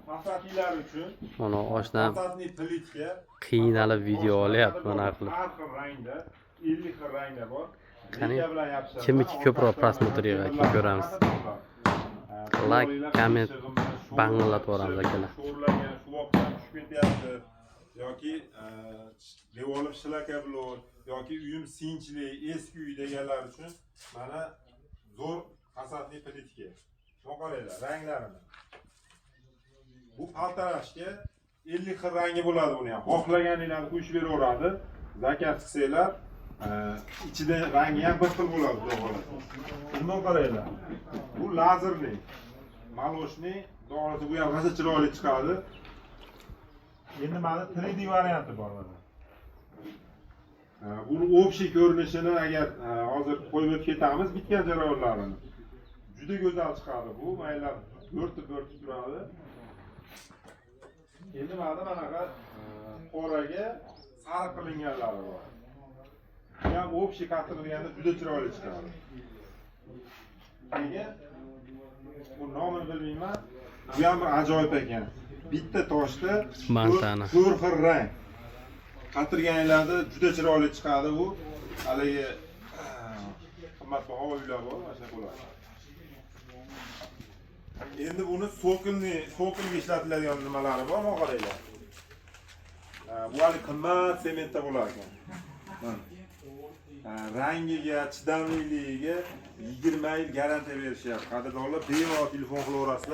Fasatiylar uchun Mana oshnam fasatni plitga qiynalib video olyapti mana qilib. har xil rangda, 50 xil rangda bor. Qani Reja bilan yopishadi. kimniki ko'proq prosmotr yig'adi ko'ramiz. Like, comment, banglatib yuboramiz akalar. Sho'rlagan, shuvoqdan tushib ketyapti yoki devolib shlaka bo'lur yoki uyim sinchli, eski uy deganlar uchun mana zo'r fasatli plitka. Qaranglar, ranglarini. Bu paltarashga 50 xil rangi bo'ladi buni ham. Xohlaganinglarni qo'shib beraveradi. Zakaz qilsanglar, ichida rangi ham bir xil bo'ladi, xudo xolasa. Bundan qaranglar. Bu lazerli. Maloshni, to'g'risi bu ham g'aza chiroyli chiqadi. Endi mana 3D varianti bor mana. Buni общий ko'rinishini agar hozir qo'yib o'tib ketamiz, bitgan jarayonlarini. Juda go'zal chiqadi bu, maylar bo'rtib turadi. Endi mana bunaqa qoraga sariq qilinganlari bor. Bu ham общий qatirilganda juda chiroyli chiqadi. Keyin bu nomini bilmayman. Bu ham bir ajoyib ekan. Bitta toshda 4 xil rang. Qatirganlarda juda chiroyli chiqadi bu. Haligi qimmatbaho uylar bor, mana bo'ladi. Endi buni so'kilga ishlatiladigan nimalari bor, mana qaranglar. Bu hali qimmat sementda bo'lar ekan. Rangiga, chidamliligiga 20 yil garantiya berishyapti. Qadrdonlar bemalol telefon qilaverasizlar.